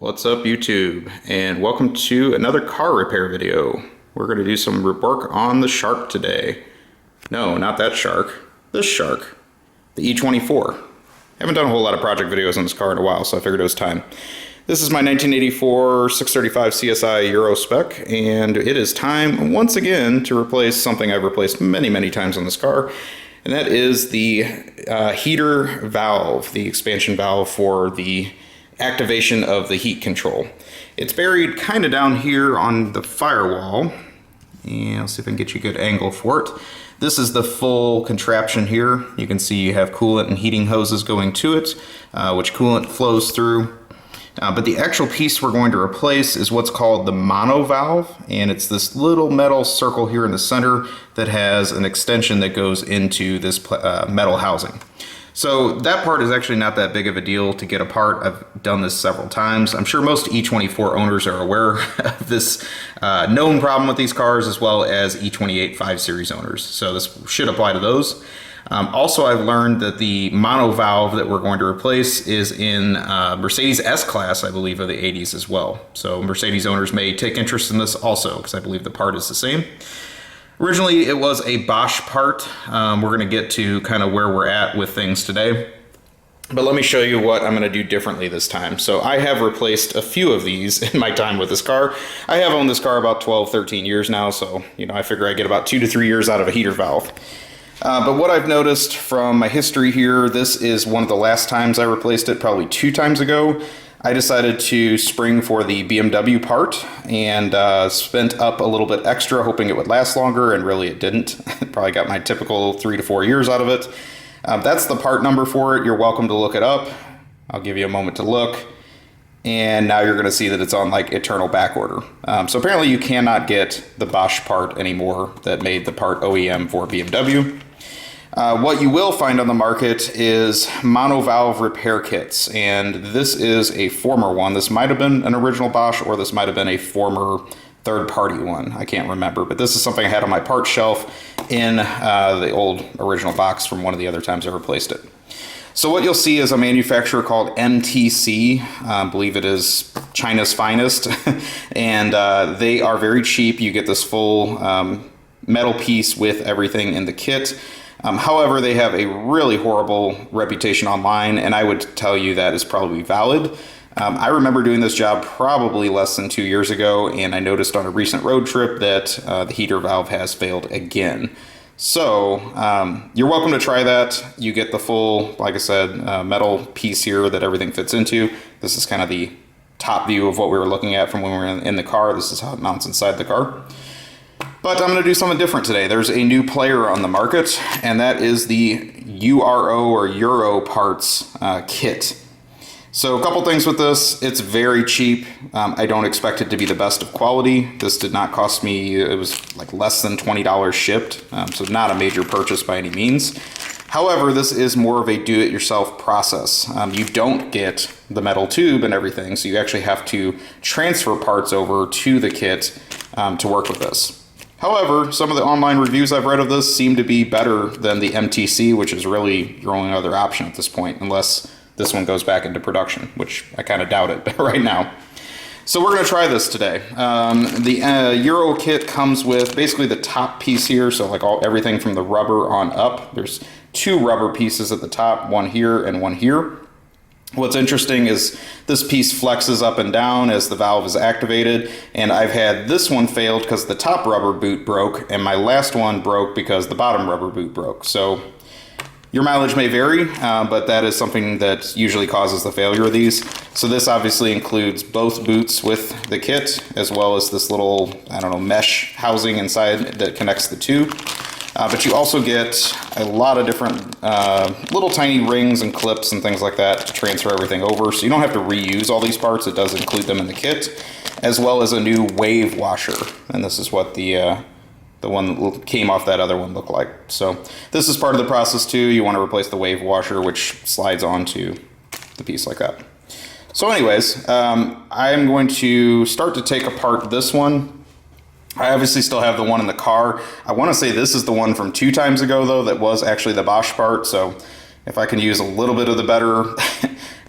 What's up YouTube, and welcome to another car repair video. We're going to do some work on the Shark today. No, not that shark. This shark. The E24. Haven't done a whole lot of project videos on this car in a while, so I figured it was time. This is my 1984 635 CSI Euro Spec, and it is time once again to replace something I've replaced many times on this car, and that is the heater valve, the expansion valve for the activation of the heat control. It's buried kind of down here on the firewall, and I'll see if I can get you a good angle for it. This is the full contraption here. You can see you have coolant and heating hoses going to it, which coolant flows through. But the actual piece we're going to replace is what's called the mono valve, and it's this little metal circle here in the center that has an extension that goes into this metal housing. So that part is actually not that big of a deal to get apart. I've done this several times. I'm sure most E24 owners are aware of this known problem with these cars, as well as E28 5 Series owners. So this should apply to those. Also, I've learned that the mono valve that we're going to replace is in Mercedes S-Class, I believe, of the 80s as well. So Mercedes owners may take interest in this also, because I believe the part is the same. Originally, it was a Bosch part. We're going to get to kind of where we're at with things today. But let me show you what I'm going to do differently this time. So I have replaced a few of these in my time with this car. I have owned this car about 12, 13 years now, so I figure I get about 2 to 3 years out of a heater valve. But what I've noticed from my history here, this is one of the last times I replaced it, probably 2 times ago. I decided to spring for the BMW part and spent up a little bit extra hoping it would last longer, and really it didn't. Probably got my typical 3 to 4 years out of it. That's the part number for it. You're welcome to look it up. I'll give you a moment to look. And now you're going to see that it's on like eternal back order. So apparently you cannot get the Bosch part anymore that made the part OEM for BMW. What you will find on the market is monovalve repair kits, and this is a former one. This might have been an original Bosch, or this might have been a former third-party one. I can't remember, but this is something I had on my parts shelf in the old original box from one of the other times I replaced it. So what you'll see is a manufacturer called MTC. I believe it is China's finest, and they are very cheap. You get this full metal piece with everything in the kit. However, they have a really horrible reputation online, and I would tell you that is probably valid. I remember doing this job probably less than 2 years ago, and I noticed on a recent road trip that the heater valve has failed again. So you're welcome to try that. You get the full, like I said, metal piece here that everything fits into. This is kind of the top view of what we were looking at from when we were in the car. This is how it mounts inside the car. But I'm going to do something different today. There's a new player on the market, and that is the URO or Euro parts kit. So a couple things with this. It's very cheap. I don't expect it to be the best of quality. This did not cost me, it was like less than $20 shipped, so not a major purchase by any means. However, this is more of a do-it-yourself process. You don't get the metal tube and everything, so you actually have to transfer parts over to the kit to work with this. However, some of the online reviews I've read of this seem to be better than the MTC, which is really your only other option at this point, unless this one goes back into production, which I kind of doubt it right now. So we're going to try this today. The Euro kit comes with basically the top piece here, so like everything from the rubber on up. There's 2 rubber pieces at the top, one here and one here. What's interesting is this piece flexes up and down as the valve is activated, and I've had this one failed because the top rubber boot broke, and my last one broke because the bottom rubber boot broke. So your mileage may vary, but that is something that usually causes the failure of these. So this obviously includes both boots with the kit, as well as this little, I don't know, mesh housing inside that connects the two. But you also get a lot of different little tiny rings and clips and things like that to transfer everything over. So you don't have to reuse all these parts. It does include them in the kit, as well as a new wave washer. And this is what the one that came off that other one looked like. So this is part of the process too. You want to replace the wave washer, which slides onto the piece like that. So anyways, I am going to start to take apart this one. I obviously still have the one in the car. I want to say this is the one from 2 times ago, though, that was actually the Bosch part. So if I can use a little bit of the better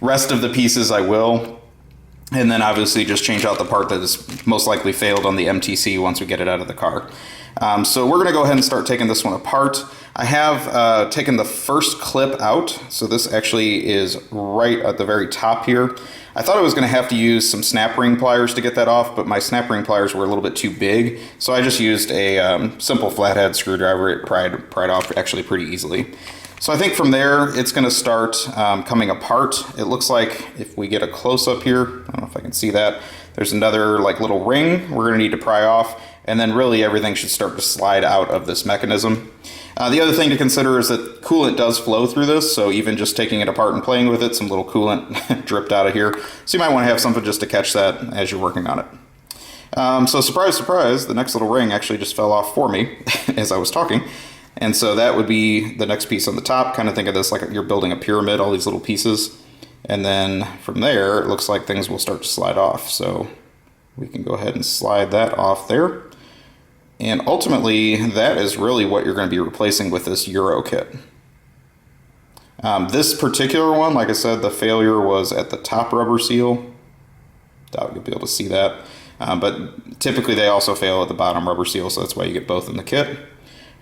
rest of the pieces, I will. And then obviously just change out the part that is most likely failed on the MTC once we get it out of the car. So we're gonna go ahead and start taking this one apart. I have taken the first clip out. So this actually is right at the very top here. I thought I was gonna have to use some snap ring pliers to get that off, but my snap ring pliers were a little bit too big. So I just used a simple flathead screwdriver. It pried off actually pretty easily. So I think from there, it's gonna start coming apart. It looks like if we get a close up here, I don't know if I can see that, there's another like little ring we're gonna need to pry off, and then really everything should start to slide out of this mechanism. The other thing to consider is that coolant does flow through this, so even just taking it apart and playing with it, some little coolant dripped out of here. So you might wanna have something just to catch that as you're working on it. So surprise, surprise, the next little ring actually just fell off for me as I was talking. And so that would be the next piece on the top. Kind of think of this like you're building a pyramid, all these little pieces. And then from there, it looks like things will start to slide off. So we can go ahead and slide that off there. And ultimately, that is really what you're going to be replacing with this Euro kit. This particular one, like I said, the failure was at the top rubber seal. Doubt you'll be able to see that. But typically they also fail at the bottom rubber seal, so that's why you get both in the kit.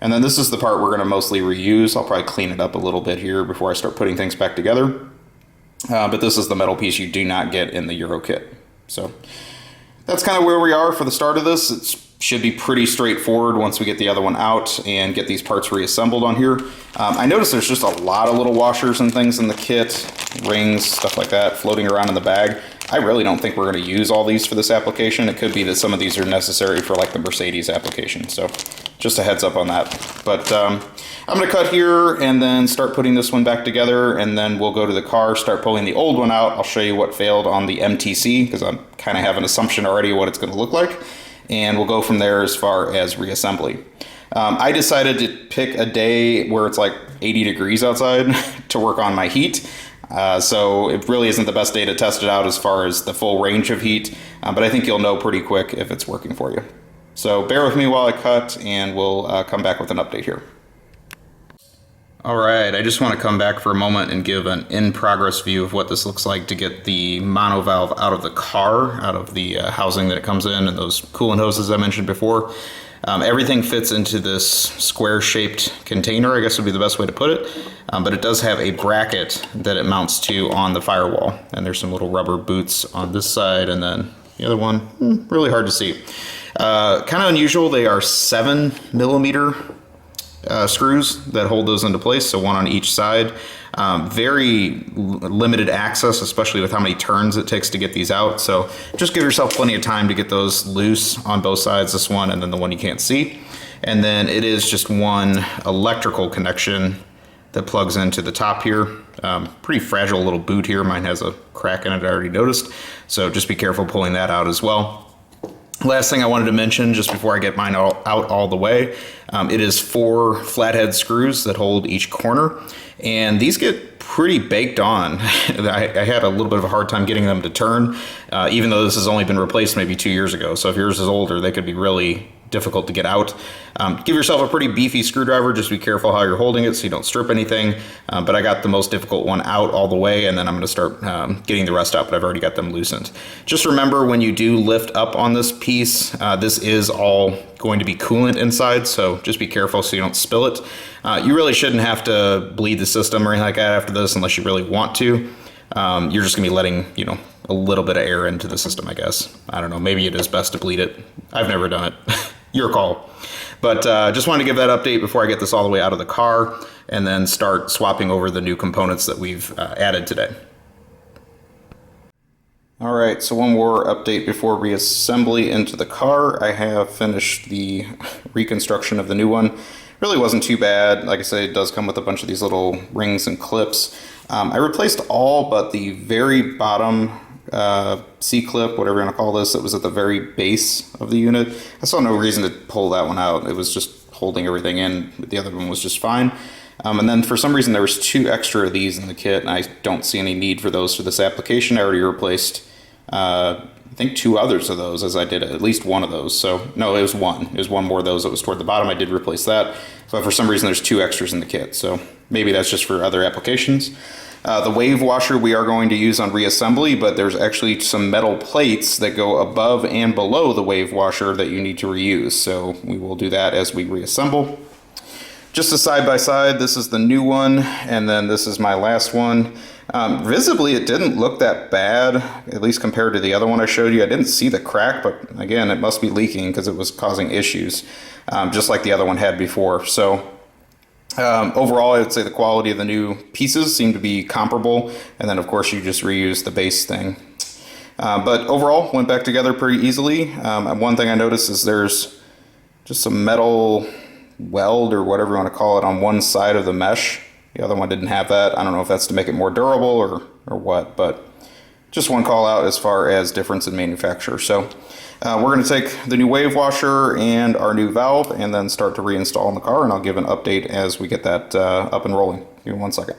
And then this is the part we're going to mostly reuse. I'll probably clean it up a little bit here before I start putting things back together. But this is the metal piece you do not get in the Euro kit. So that's kind of where we are for the start of this. It should be pretty straightforward once we get the other one out and get these parts reassembled on here. I noticed there's just a lot of little washers and things in the kit, rings, stuff like that, floating around in the bag. I really don't think we're going to use all these for this application. It could be that some of these are necessary for like the Mercedes application. So just a heads up on that. But I'm going to cut here and then start putting this one back together, and then we'll go to the car, start pulling the old one out. I'll show you what failed on the MTC because I kind of have an assumption already what it's going to look like. And we'll go from there as far as reassembly. I decided to pick a day where it's like 80 degrees outside to work on my heat. So it really isn't the best day to test it out as far as the full range of heat, but I think you'll know pretty quick if it's working for you. So bear with me while I cut, and we'll come back with an update here. All right, I just want to come back for a moment and give an in-progress view of what this looks like to get the monovalve out of the car, out of the housing that it comes in, and those coolant hoses I mentioned before. Everything fits into this square-shaped container, I guess would be the best way to put it, but it does have a bracket that it mounts to on the firewall, and there's some little rubber boots on this side, and then the other one, really hard to see. Kind of unusual, they are 7mm screws that hold those into place, so one on each side. Very limited access, especially with how many turns it takes to get these out. So just give yourself plenty of time to get those loose on both sides, this one and then the one you can't see. And then it is just one electrical connection that plugs into the top here. Pretty fragile little boot here. Mine has a crack in it, I already noticed. So just be careful pulling that out as well. Last thing I wanted to mention, just before I get mine out all the way, it is 4 flathead screws that hold each corner, and these get pretty baked on. I had a little bit of a hard time getting them to turn, even though this has only been replaced maybe 2 years ago. So if yours is older, they could be really difficult to get out. Give yourself a pretty beefy screwdriver. Just be careful how you're holding it so you don't strip anything. But I got the most difficult one out all the way, and then I'm going to start getting the rest out, but I've already got them loosened. Just remember, when you do lift up on this piece, this is all going to be coolant inside, so just be careful so you don't spill it. You really shouldn't have to bleed the system or anything like that after this unless you really want to. You're just going to be letting, a little bit of air into the system, I guess. I don't know, maybe it is best to bleed it. I've never done it. Your call. But just wanted to give that update before I get this all the way out of the car and then start swapping over the new components that we've added today. All right, so one more update before reassembly into the car. I have finished the reconstruction of the new one. Really wasn't too bad. Like I said, it does come with a bunch of these little rings and clips. I replaced all but the very bottom C-clip, whatever you want to call this. It was at the very base of the unit. I saw no reason to pull that one out. It was just holding everything in. The other one was just fine. And then for some reason there was 2 extra of these in the kit, and I don't see any need for those for this application. I already replaced I think 2 others of those as I did at least one of those. So no, it was one. It was one more of those that was toward the bottom. I did replace that. But for some reason there's 2 extras in the kit. So maybe that's just for other applications. The wave washer we are going to use on reassembly, but there's actually some metal plates that go above and below the wave washer that you need to reuse. So we will do that as we reassemble. Just a side by side, this is the new one, and then this is my last one. Visibly, it didn't look that bad, at least compared to the other one I showed you. I didn't see the crack, but again, it must be leaking because it was causing issues, just like the other one had before. So overall, I would say the quality of the new pieces seem to be comparable, and then of course you just reuse the base thing. But overall, went back together pretty easily. One thing I noticed is there's just some metal weld or whatever you want to call it on one side of the mesh. The other one didn't have that. I don't know if that's to make it more durable or what, but just one call out as far as difference in manufacturer. So we're going to take the new wave washer and our new valve and then start to reinstall in the car, and I'll give an update as we get that up and rolling. Give me 1 second.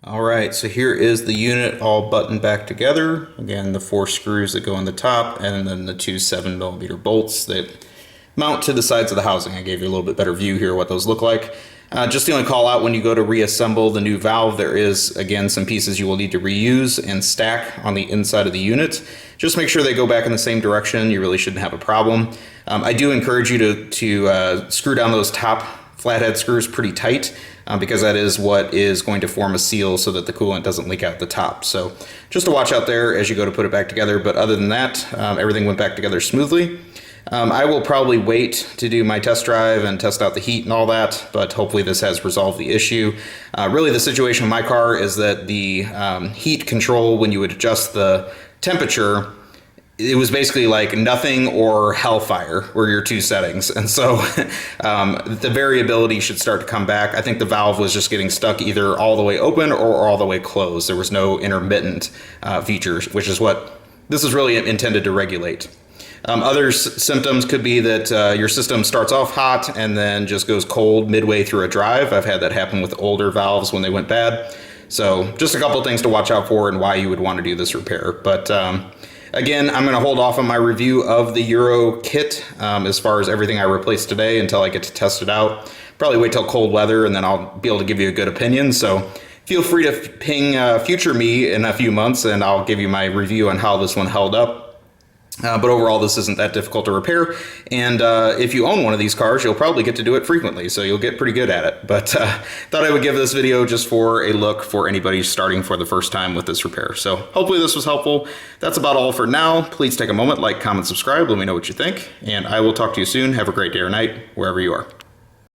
All right, so here is the unit all buttoned back together. Again, the 4 screws that go on the top and then the 2 7mm bolts that mount to the sides of the housing. I gave you a little bit better view here what those look like. Just the only call out when you go to reassemble the new valve, there is again some pieces you will need to reuse and stack on the inside of the unit. Just make sure they go back in the same direction. You really shouldn't have a problem. I do encourage you to screw down those top flathead screws pretty tight because that is what is going to form a seal so that the coolant doesn't leak out the top. So just to watch out there as you go to put it back together. But other than that, everything went back together smoothly. I will probably wait to do my test drive and test out the heat and all that, but hopefully this has resolved the issue. Really the situation in my car is that the heat control, when you would adjust the temperature, it was basically like nothing or hellfire were your 2 settings. And so the variability should start to come back. I think the valve was just getting stuck either all the way open or all the way closed. There was no intermittent features, which is what this is really intended to regulate. Other symptoms could be that your system starts off hot and then just goes cold midway through a drive. I've had that happen with older valves when they went bad. So just a couple of things to watch out for and why you would want to do this repair. But again, I'm going to hold off on my review of the Euro kit as far as everything I replaced today until I get to test it out. Probably wait till cold weather and then I'll be able to give you a good opinion. So feel free to ping future me in a few months and I'll give you my review on how this one held up. But overall, this isn't that difficult to repair, and if you own one of these cars, you'll probably get to do it frequently, so you'll get pretty good at it. But thought I would give this video just for a look for anybody starting for the first time with this repair. So hopefully this was helpful. That's about all for now. Please take a moment, like, comment, subscribe, let me know what you think, and I will talk to you soon. Have a great day or night, wherever you are.